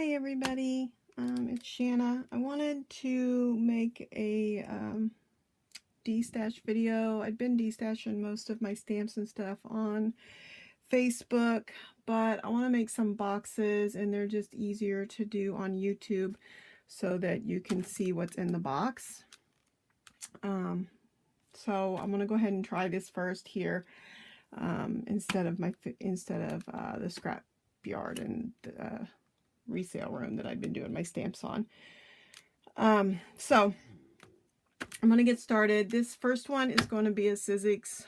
Hi everybody, it's Shanna. I wanted to make a destash video. I've been destashing most of my stamps and stuff on Facebook, but I want to make some boxes and they're just easier to do on YouTube so that you can see what's in the box. So I'm going to go ahead and try this first here instead of the scrap yard and the resale room that I've been doing my stamps on. So I'm going to get started. This first one is going to be a Sizzix,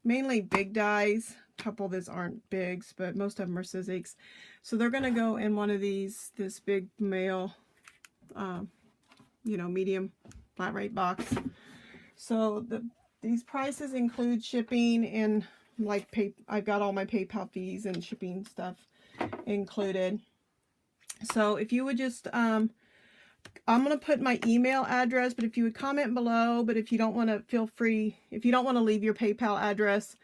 mainly big dies. A couple that aren't bigs, but most of them are Sizzix. So they're going to go in one of these, this big mail, medium flat rate box. So these prices include shipping and I've got all my PayPal fees and shipping stuff included. So if you would just I'm going to put my email address, but if you would comment below, but if you don't want to, feel free, if you don't want to leave your PayPal address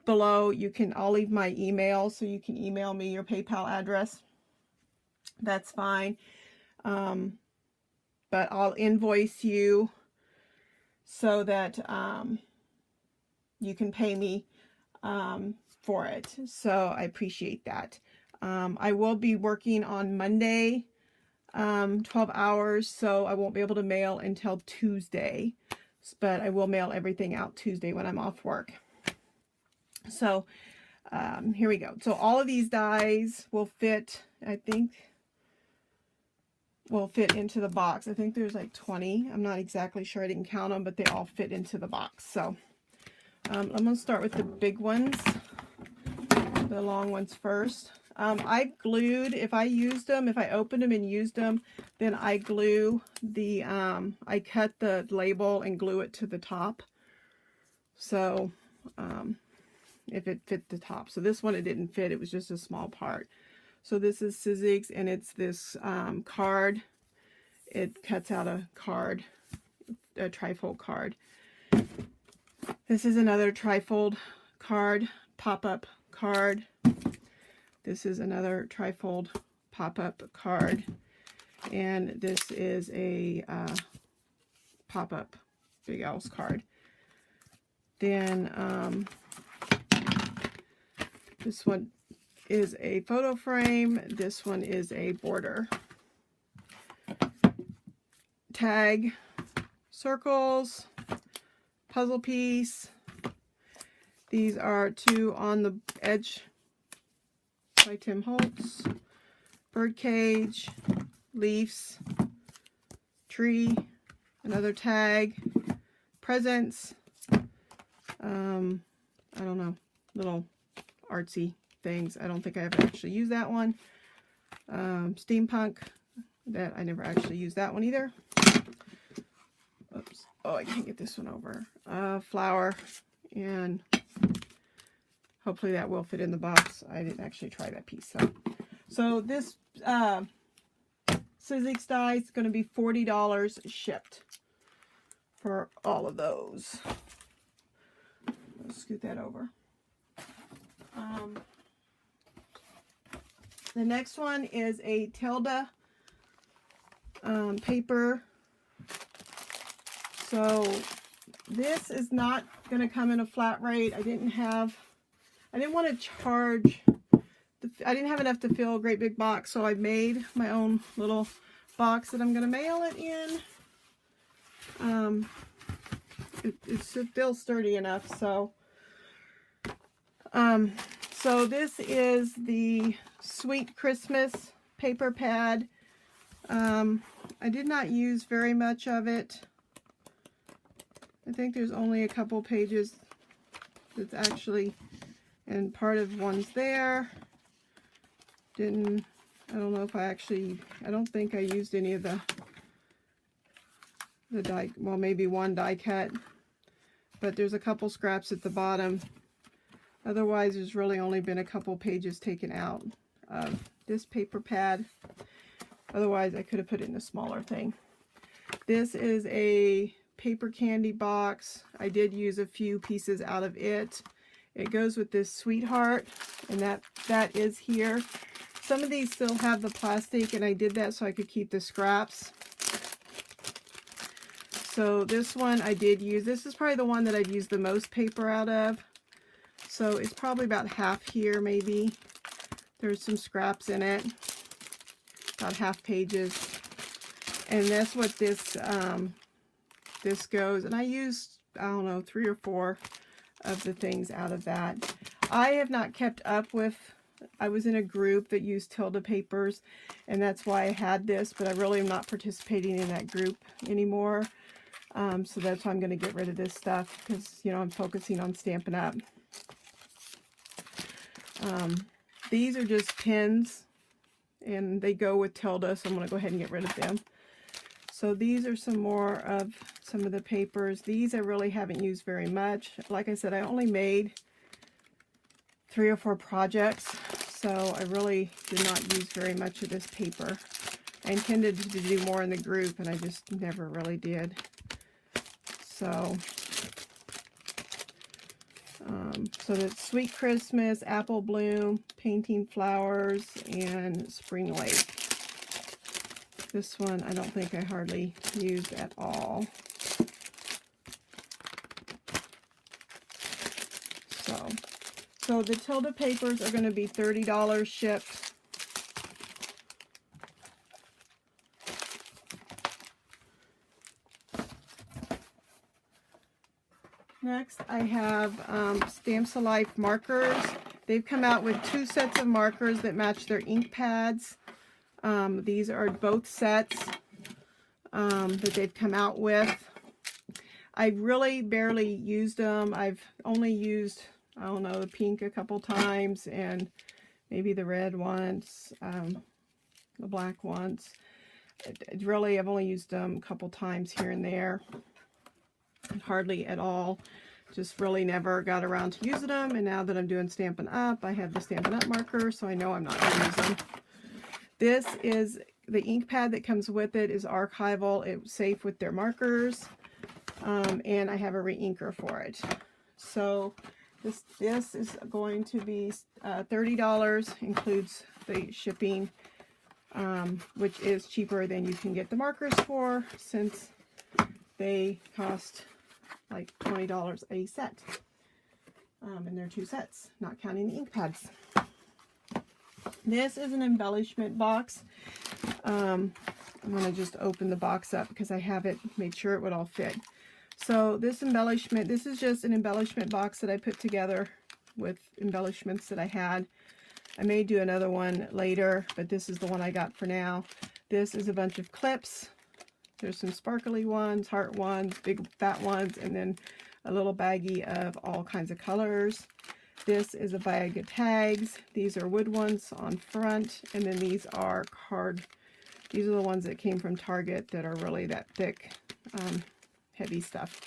below, I'll leave my email, so you can email me your PayPal address. That's fine. But I'll invoice you so that you can pay me for it. So I appreciate that. I will be working on Monday, 12 hours, so I won't be able to mail until Tuesday, but I will mail everything out Tuesday when I'm off work. So here we go. So all of these dies will fit, I think, will fit into the box. I think there's like 20. I'm not exactly sure. I didn't count them, but they all fit into the box. So I'm going to start with the big ones, the long ones first. I glued, if I opened them and used them, then I glue the, I cut the label and glue it to the top. So, if it fit the top. So this one, it didn't fit. It was just a small part. So this is Sizzix, and it's this card. It cuts out a card, a trifold card. This is another trifold card, pop-up card. This is another trifold pop-up card, and this is a pop-up Big L's card. Then this one is a photo frame. This one is a border. Tag, circles, puzzle piece. These are two on the edge by Tim Holtz, bird cage, leaves, tree, another tag, presents, I don't know, little artsy things. I don't think I ever actually used that one. Steampunk, that I never actually used that one either. Oops. Oh, I can't get this one over. Flower, and hopefully that will fit in the box. I didn't actually try that piece. So this Sizzix die is going to be $40 shipped for all of those. Let's scoot that over. The next one is a Tilda paper. So this is not going to come in a flat rate. I didn't want to charge, I didn't have enough to fill a great big box, so I made my own little box that I'm going to mail it in. It's still sturdy enough, so this is the Sweet Christmas paper pad. I did not use very much of it. I think there's only a couple pages that's actually, and part of one's there. I don't know if I don't think I used any of the die, well, maybe one die cut, but there's a couple scraps at the bottom. Otherwise, there's really only been a couple pages taken out of this paper pad. Otherwise, I could have put it in a smaller thing. This is a paper candy box. I did use a few pieces out of it. It goes with this Sweetheart, and that is here. Some of these still have the plastic, and I did that so I could keep the scraps. So this one I did use. This is probably the one that I've used the most paper out of. So it's probably about half here, maybe. There's some scraps in it. About half pages. And that's what this this goes. And I used, I don't know, 3 or 4 of the things out of that. I have not kept up with, I was in a group that used Tilda papers, and that's why I had this, but I really am not participating in that group anymore. So that's why I'm going to get rid of this stuff, because, you know, I'm focusing on Stampin' Up. These are just pins, and they go with Tilda, so I'm going to go ahead and get rid of them. So these are some more of some of the papers. These I really haven't used very much. Like I said, I only made 3 or 4 projects, so I really did not use very much of this paper. I intended to do more in the group, and I just never really did. So, so that's Sweet Christmas, Apple Bloom, Painting Flowers, and Spring Lake. This one I don't think I hardly used at all. So the Tilda papers are going to be $30 shipped. Next, I have Stamps Alive markers. They've come out with 2 sets of markers that match their ink pads. These are both sets that they've come out with. I really barely used them. I've only used, I don't know, the pink a couple times, and maybe the red once, the black once. Really, I've only used them a couple times here and there. Hardly at all. Just really never got around to using them, and now that I'm doing Stampin' Up, I have the Stampin' Up marker, so I know I'm not going to use them. This is the ink pad that comes with it, is archival. It's safe with their markers, and I have a re-inker for it. So this is going to be $30, includes the shipping, which is cheaper than you can get the markers for, since they cost like $20 a set, and they're 2 sets, not counting the ink pads. This is an embellishment box. I'm going to just open the box up because I have it, made sure it would all fit. So this embellishment, this is just an embellishment box that I put together with embellishments that I had. I may do another one later, but this is the one I got for now. This is a bunch of clips. There's some sparkly ones, heart ones, big fat ones, and then a little baggie of all kinds of colors. This is a bag of tags. These are wood ones on front, and then these are card. These are the ones that came from Target that are really that thick, heavy stuff.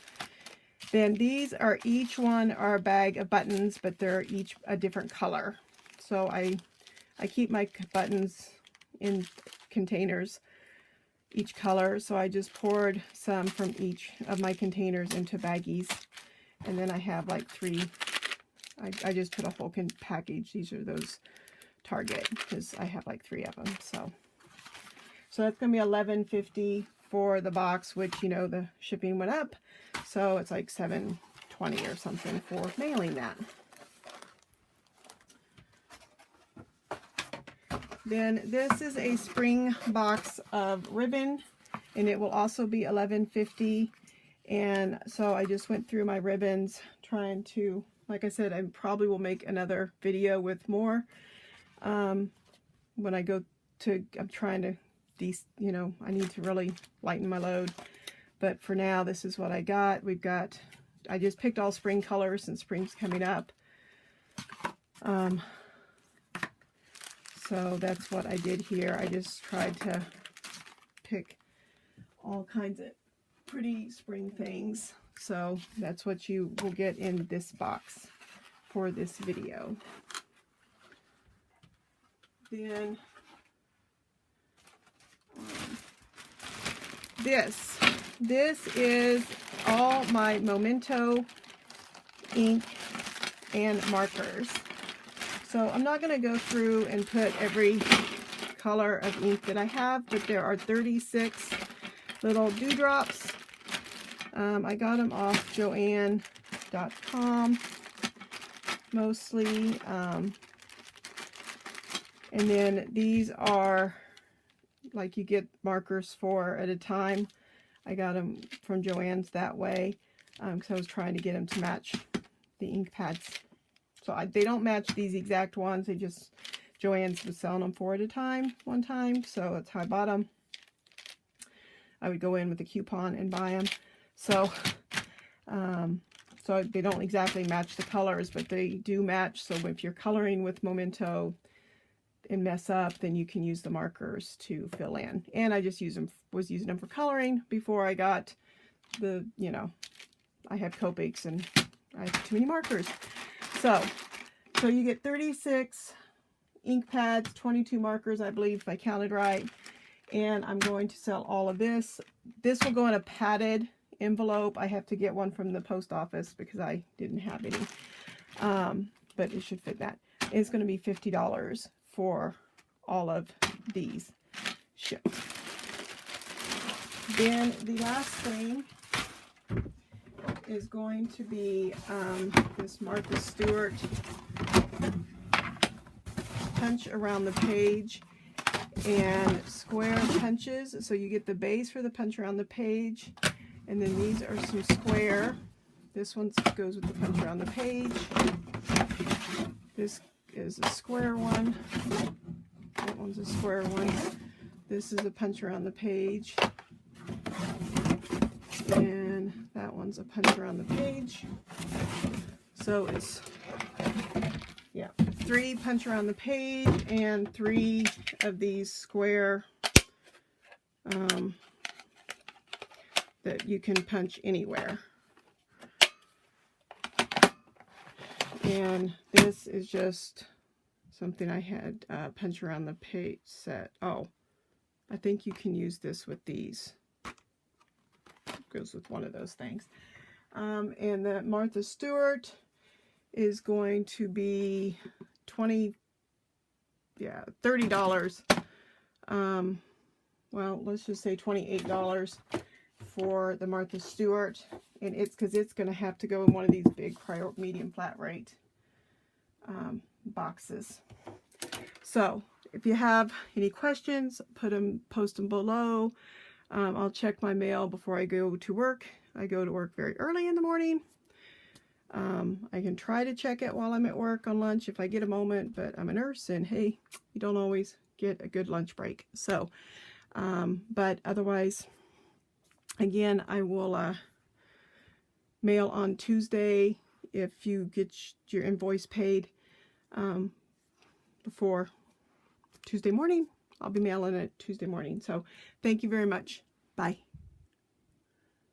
Then these are, each one are a bag of buttons, but they're each a different color. So I keep my buttons in containers, each color. So I just poured some from each of my containers into baggies, and then I have like 3. I just put a whole package. These are those Target, because I have like 3 of them. So that's going to be $11.50 for the box, which, you know, the shipping went up. So it's like $7.20 or something for mailing that. Then this is a spring box of ribbon, and it will also be $11.50. And so I just went through my ribbons, trying to, like I said, I probably will make another video with more when I go to, I'm trying to, you know, I need to really lighten my load. But for now, this is what I got. We've got, I just picked all spring colors since spring's coming up. So that's what I did here. I just tried to pick all kinds of pretty spring things. So that's what you will get in this box for this video. Then this is all my Memento ink and markers. So I'm not going to go through and put every color of ink that I have, but there are 36 little dewdrops. I got them off Joann.com mostly. And then these are like you get markers for at a time. I got them from Joann's that way because I was trying to get them to match the ink pads. So they don't match these exact ones. They just, Joann's was selling them 4 at a time one time. So that's how I bought them. I would go in with a coupon and buy them. So, so they don't exactly match the colors, but they do match. So if you're coloring with Memento and mess up, then you can use the markers to fill in. And I just was using them for coloring before I got the, you know, I have Copics and I have too many markers. So you get 36 ink pads, 22 markers, I believe, if I counted right. And I'm going to sell all of this. This will go in a padded envelope. I have to get one from the post office because I didn't have any. But it should fit that. It's going to be $50 for all of these shipped. Then the last thing is going to be this Martha Stewart punch around the page and square punches. So you get the base for the punch around the page, and then these are some square. This one goes with the punch around the page. This is a square one. That one's a square one. This is a punch around the page. And that one's a punch around the page. So it's, yeah, 3 punch around the page and 3 of these square that you can punch anywhere. And this is just something I had punch around the page set. Oh, I think you can use this with these. It goes with one of those things. And the Martha Stewart is going to be $30. Well, let's just say $28 for the Martha Stewart, and it's because it's going to have to go in one of these big medium flat rate boxes. So if you have any questions, post them below. I'll check my mail before I go to work. I go to work very early in the morning. I can try to check it while I'm at work on lunch if I get a moment, but I'm a nurse and hey, you don't always get a good lunch break. So, but otherwise, again, I will mail on Tuesday if you get your invoice paid before Tuesday morning. I'll be mailing it Tuesday morning. So thank you very much. Bye.